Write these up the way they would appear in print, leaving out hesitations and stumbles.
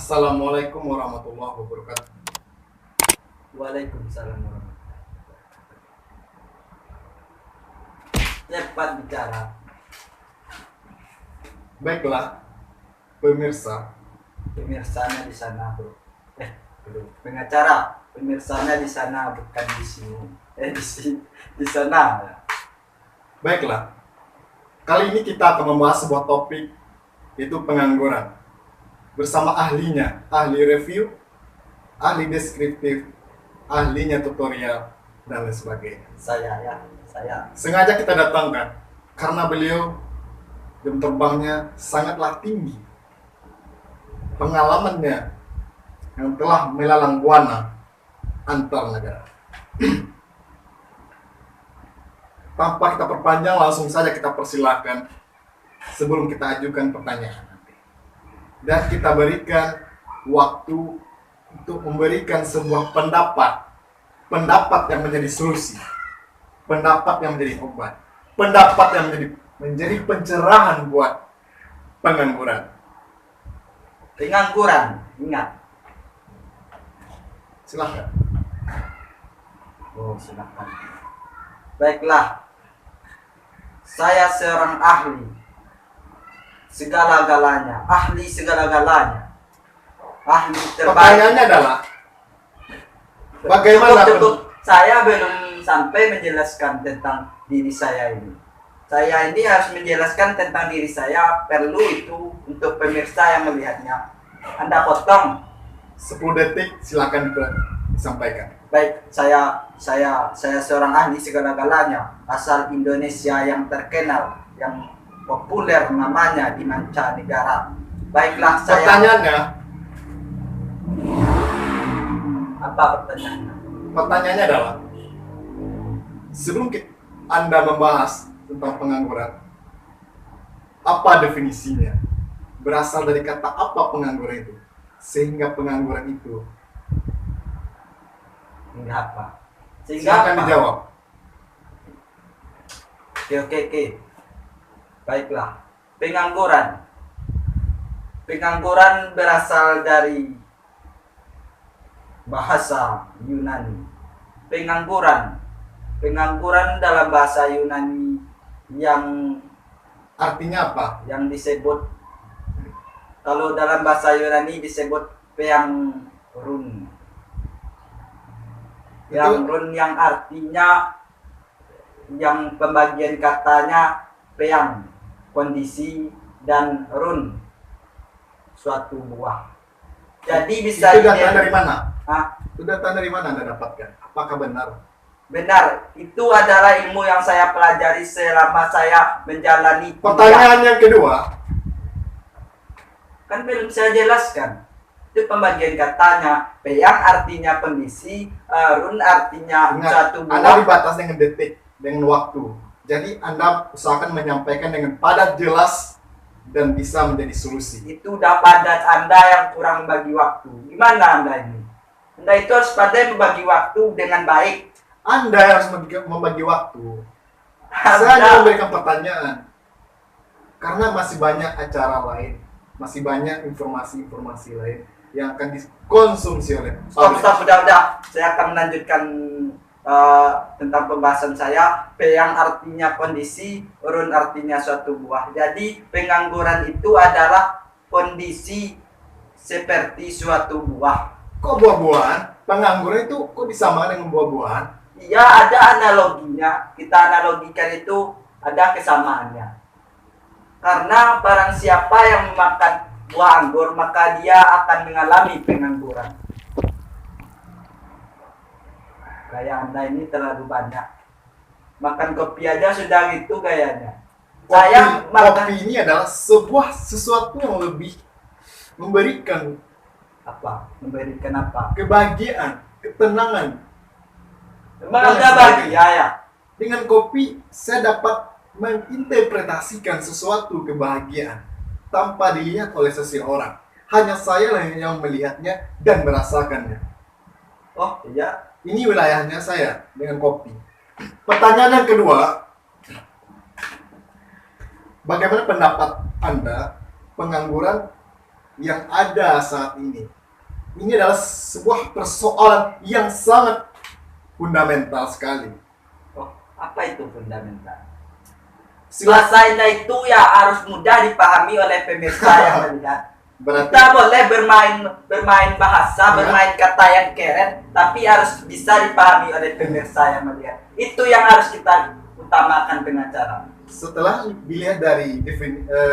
Assalamualaikum warahmatullahi wabarakatuh. Waalaikumsalam warahmatullahi wabarakatuh. Cepat bicara. Baiklah, pemirsa. Pemirsanya di sana, bro. Belum. Pengacara. Pemirsanya di sana, bukan di sini. Di sana. Baiklah, kali ini kita akan membahas sebuah topik, yaitu pengangguran. Bersama ahlinya, ahli review, ahli deskriptif, ahlinya tutorial, dan lain sebagainya. Saya. Sengaja kita datangkan, karena beliau jam terbangnya sangatlah tinggi. Pengalamannya yang telah melalang buana antar negara. Tanpa kita perpanjang, langsung saja kita persilakan sebelum kita ajukan pertanyaan nanti. Dan kita berikan waktu untuk memberikan sebuah pendapat yang menjadi solusi, pendapat yang menjadi obat, pendapat yang menjadi pencerahan buat pengangguran. Pengangguran, ingat. Silahkan. Oh, silakan. Baiklah. Saya seorang ahli segala-galanya, ahli segala-galanya. Ahli terbaik. Pertanyaannya adalah, bagaimana Cukup. Saya belum sampai menjelaskan tentang diri saya ini. Saya ini harus menjelaskan tentang diri saya, perlu itu untuk pemirsa yang melihatnya. Anda potong. 10 detik, silakan disampaikan. Baik, saya seorang ahli segala-galanya, asal Indonesia yang terkenal, yang populer namanya di mancanegara. Baiklah, saya. Pertanyaannya, Apa pertanyaannya? pertanyaannya adalah, sebelum Anda membahas tentang pengangguran, apa definisinya? Berasal dari kata apa pengangguran itu? Sehingga pengangguran itu, Enggak apa. silakan dijawab. Oke. Baiklah. Pengangguran berasal dari bahasa Yunani. Pengangguran dalam bahasa Yunani yang Artinya apa? disebut, kalau dalam bahasa Yunani disebut peangrun. Peangrun yang artinya, yang pembagian katanya peang, kondisi, dan run, suatu buah. Jadi bisa Itu data dari mana? Hah? Itu data dari mana Anda dapatkan? Apakah benar? Benar, itu adalah ilmu yang saya pelajari selama saya menjalani kuliah. Pertanyaan yang kedua, Kan belum saya jelaskan. Itu pembagian katanya. Peang artinya kondisi, run artinya ingat, suatu Anda buah. dibatas dengan detik, dengan waktu. Jadi Anda usahakan menyampaikan dengan padat, jelas, dan bisa menjadi solusi. Itu udah padat, Anda yang kurang membagi waktu. Gimana Anda ini? Anda itu harus pandai membagi waktu dengan baik. Anda harus membagi waktu. Saya hanya Anda, memberikan pertanyaan. Karena masih banyak acara lain, masih banyak informasi-informasi lain yang akan dikonsumsi oleh stop, udah. Saya akan melanjutkan tentang pembahasan saya. Peang artinya kondisi, run artinya suatu buah. Jadi pengangguran itu adalah kondisi seperti suatu buah. Kok buah-buahan? Pengangguran itu kok disamakan dengan buah-buahan? Iya, ada analoginya. Kita analogikan itu ada kesamaannya. Karena barang siapa yang memakan buah anggur, maka dia akan mengalami pengangguran. Gaya Anda ini terlalu banyak. Makan kopi aja sudah gitu gayanya. Saya Kopi ini adalah sesuatu yang lebih memberikan apa? Memberikan apa? kebahagiaan, ketenangan. Emang Anda bahagia ya? Dengan kopi, saya dapat menginterpretasikan sesuatu kebahagiaan tanpa dilihat oleh seseorang. Hanya saya lah yang melihatnya dan merasakannya. Oh iya. Ini wilayahnya saya dengan kopi. Pertanyaan yang kedua, bagaimana pendapat Anda pengangguran yang ada saat ini adalah sebuah persoalan yang sangat fundamental sekali. Oh, apa itu fundamental? Silakan. Bahasa Indah itu ya harus mudah dipahami oleh pemirsa yang melihat. Berarti Kita boleh bermain bahasa, Ya. bermain kata yang keren, tapi harus bisa dipahami oleh pemirsa yang melihat. Itu yang harus kita utamakan pengacara. setelah dilihat dari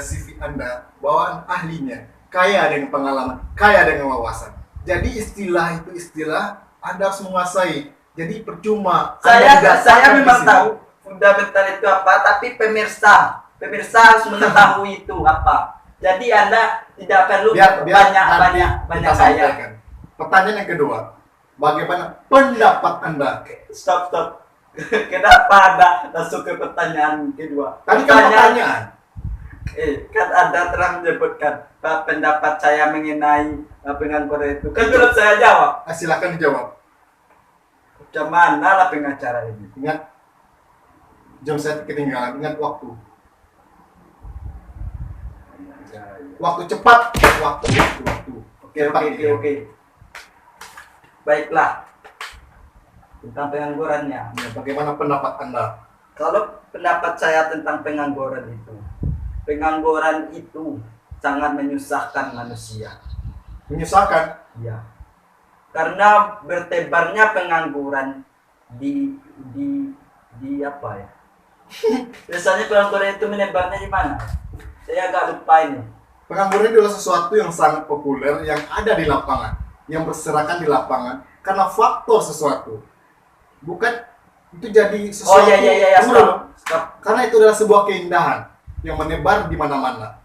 CV Anda, bahwa ahlinya kaya dengan pengalaman, kaya dengan wawasan. Jadi istilah itu istilah Anda harus menguasai. Jadi percuma. Anda Saya datang ke memang sini. tahu fundamental itu apa, tapi pemirsa harus mengetahui itu apa. Jadi Anda tidak perlu biar nanti banyak kita saya. sampaikan. Pertanyaan yang kedua, bagaimana pendapat Anda? Stop. Kenapa Anda masuk ke pertanyaan kedua? Tadi kan pertanyaan. Kan Anda telah menyebutkan pendapat saya mengenai pengangguran itu. Kan belum saya jawab. Silakan dijawab. Macam mana lah pengacara ini? Ingat, jam saya ketinggalan. Ingat waktu. Waktu cepat. Waktu. Cepat. Oke. Baiklah. Tentang penganggurannya. Ya, bagaimana pendapat Anda? Kalau pendapat saya tentang pengangguran itu sangat menyusahkan manusia. Menyusahkan. Ya. Karena bertebarnya pengangguran di apa ya? Biasanya pengangguran itu menebarnya di mana? Saya agak lupa ini. Pengangguran itu adalah sesuatu yang sangat populer yang ada di lapangan, yang berserakan di lapangan karena faktor sesuatu. Bukan itu jadi sesuatu. Oh iya. Tunggu dulu. Stop. Karena itu adalah sebuah keindahan yang menebar di mana-mana.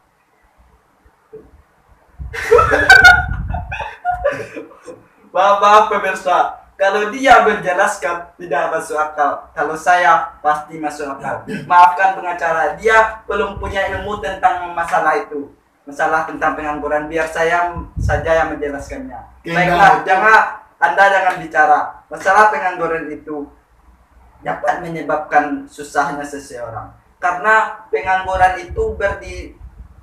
Maaf pemirsa, kalau dia menjelaskan tidak masuk akal, kalau saya pasti masuk akal. Maafkan pengacara, dia belum punya ilmu tentang masalah itu, masalah tentang pengangguran. Biar saya saja yang menjelaskannya. Baiklah, Anda jangan bicara. Masalah pengangguran itu dapat menyebabkan susahnya seseorang. Karena pengangguran itu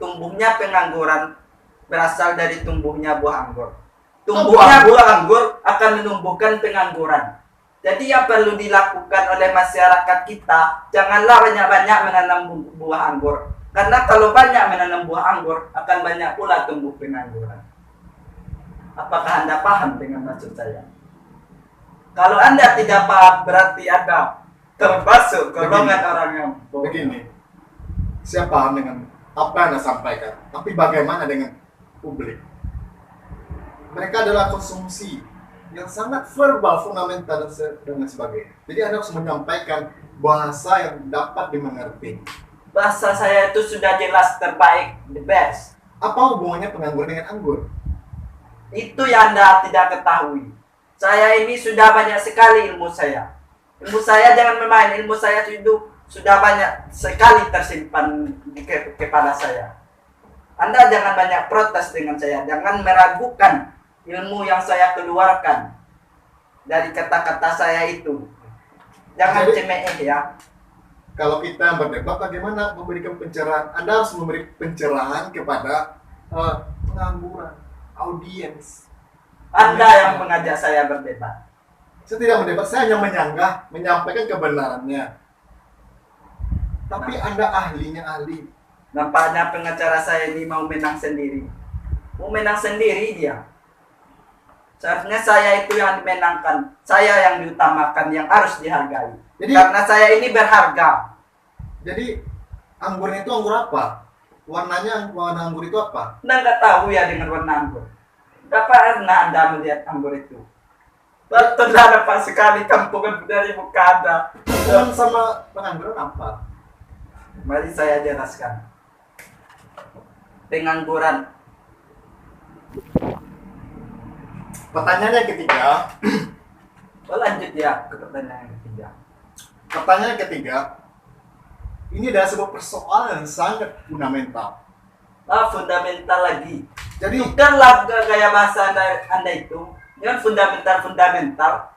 tumbuhnya pengangguran berasal dari tumbuhnya buah anggur. Tumbuhnya buah anggur akan menumbuhkan pengangguran. Jadi yang perlu dilakukan oleh masyarakat kita, janganlah banyak-banyak menanam buah anggur. Karena kalau banyak menanam buah anggur, akan banyak pula tumbuh pengangguran. Apakah Anda paham dengan maksud saya? Kalau Anda tidak paham, berarti Anda termasuk golongan orang yang bodoh. Begini, saya paham dengan apa yang Anda sampaikan, tapi bagaimana dengan publik? Mereka adalah konsumsi yang sangat verbal, fundamental, dan sebagainya. Jadi Anda harus menyampaikan bahasa yang dapat dimengerti. Bahasa saya itu sudah jelas, terbaik, the best. Apa hubungannya pengangguran dengan anggur? Itu yang Anda tidak ketahui. Saya ini sudah banyak sekali ilmu saya. Ilmu saya jangan bermain, ilmu saya itu sudah banyak sekali tersimpan di kepala saya. Anda jangan banyak protes dengan saya, jangan meragukan ilmu yang saya keluarkan dari kata-kata saya itu. Jangan cemeh ya. Kalau kita berdebat bagaimana memberikan pencerahan, Anda harus memberi pencerahan kepada pengangguran, audiens. Anda yang mengajak saya berdebat. Saya tidak mendebat, saya hanya menyanggah, menyampaikan kebenarannya. Tapi Anda ahli. Nampaknya pengacara saya ini mau menang sendiri. Mau menang sendiri dia. Seharusnya saya itu yang dimenangkan, saya yang diutamakan, yang harus dihargai. Jadi, karena saya ini berharga. Jadi anggurnya itu anggur apa? Warna anggur itu apa? Anda nggak tahu ya dengan warna anggur. Nggak pernah Anda melihat anggur itu. Betul dapat sekali kampungan dari muka Anda. Hubungan sama pengangguran apa? Mari saya jelaskan. Pengangguran. Pertanyaan yang ketiga. Lanjut ya ke pertanyaan yang ketiga. Pertanyaan yang ketiga. Ini adalah sebuah persoalan yang sangat fundamental. Fundamental lagi. Jadi bukanlah gaya bahasa Anda itu. Yang fundamental.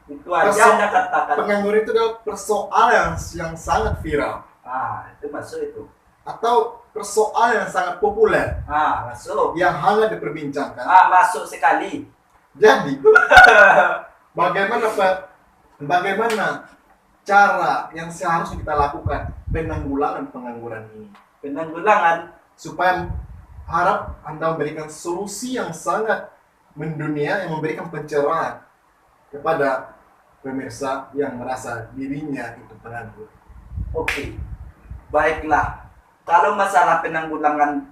Itu aja Anda katakan. Pengangguran itu adalah persoalan yang sangat viral. Itu masuk itu. atau persoalan yang sangat populer Masuk. yang hangat diperbincangkan. Masuk sekali. Jadi, bagaimana bagaimana cara yang seharusnya kita lakukan penanggulangan pengangguran ini? Penanggulangan Supaya harap Anda memberikan solusi yang sangat mendunia, yang memberikan pencerahan kepada pemirsa yang merasa dirinya itu penganggur. Oke, baiklah. Kalau masalah penanggulangan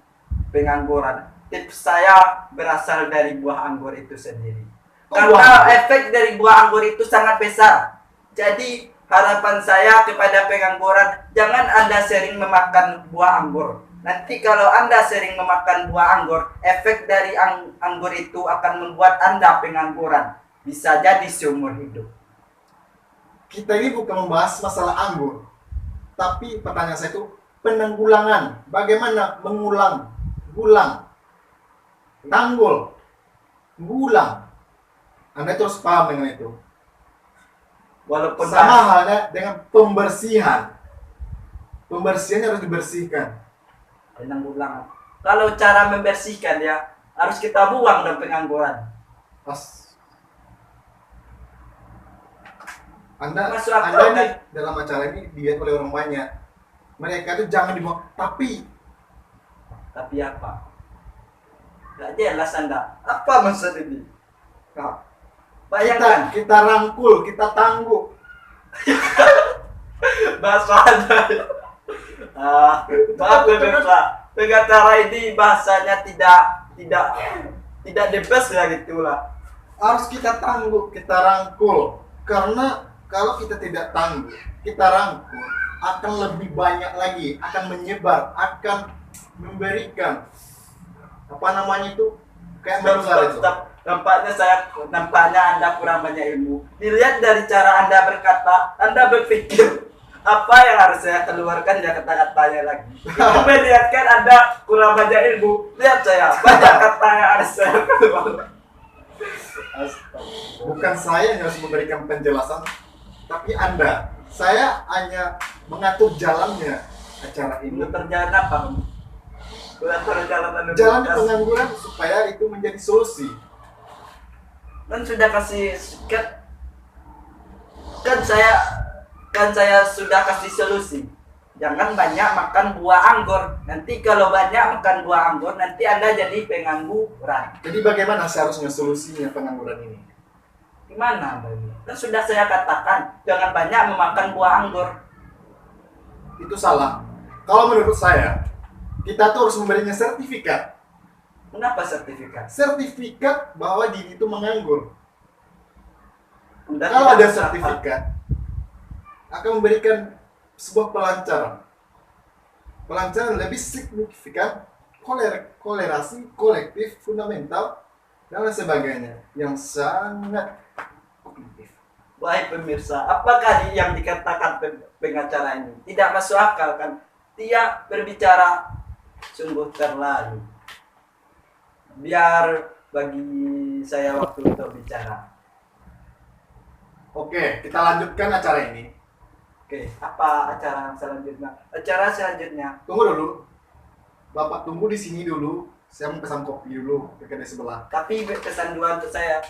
pengangguran, tips saya berasal dari buah anggur itu sendiri. Karena efek dari buah anggur itu sangat besar. Jadi harapan saya kepada pengangguran, jangan Anda sering memakan buah anggur. Nanti kalau Anda sering memakan buah anggur, efek dari anggur itu akan membuat Anda pengangguran. Bisa jadi seumur hidup. Kita ini bukan membahas masalah anggur, tapi pertanyaan saya itu penanggulangan. Bagaimana mengulang, tanggul, gulang. Anda terus paham dengan itu. Walaupun Sama halnya dengan pembersihan. Pembersihannya harus dibersihkan. penanggulangan. Kalau cara membersihkan ya harus kita buang dong pengangguran. Anda Kan? nih dalam acara ini dilihat oleh orang banyak. Mereka itu jangan dibuang. Tapi apa? Gak jelas Anda. Apa maksud ini? nah, Bayangkan kita rangkul, kita tangguk. bahasa Anda. Maaf pemirsa. Pengacara ini bahasanya tidak the best ya gitulah. Harus kita tangguk, kita rangkul. Karena kalau kita tidak tangguk, kita rangkul, akan lebih banyak lagi, akan menyebar, akan memberikan kayak menular itu. Nampaknya Anda kurang banyak ilmu. Dilihat dari cara Anda berkata, Anda berpikir apa yang harus saya keluarkan ya kata-katanya lagi. Itu melihatkan Anda kurang banyak ilmu. Lihat saya, banyak kata yang harus saya keluarkan. Bukan saya yang harus memberikan penjelasan, tapi Anda. Saya hanya mengatur jalannya acara ini. Untuk jalan apa? Jalan pengangguran supaya itu menjadi solusi. Kan sudah kasih kan saya sudah kasih solusi. Jangan banyak makan buah anggur. Nanti kalau banyak makan buah anggur, nanti Anda jadi pengangguran. Jadi bagaimana seharusnya solusinya pengangguran ini? Gimana, Bang? Kan sudah saya katakan, jangan banyak memakan buah anggur. Itu salah. Kalau menurut saya, kita tuh harus memberinya sertifikat. Kenapa sertifikat? Sertifikat bahwa diri itu menganggur. Anda Kalau tidak ada bisa sertifikat, akan memberikan sebuah pelancaran. Pelancaran lebih signifikan, kolerasi, kolektif, fundamental, dan lain sebagainya. Yang sangat kognitif. Wahai pemirsa, apakah yang dikatakan pengacara ini tidak masuk akal kan? Dia berbicara sungguh terlalu. Biar bagi saya waktu untuk bicara. Oke, kita lanjutkan acara ini. Oke, apa acara selanjutnya? Acara selanjutnya. Tunggu dulu. Bapak tunggu di sini dulu. Saya mau pesan kopi dulu ke kedai sebelah. Tapi pesan dua untuk saya.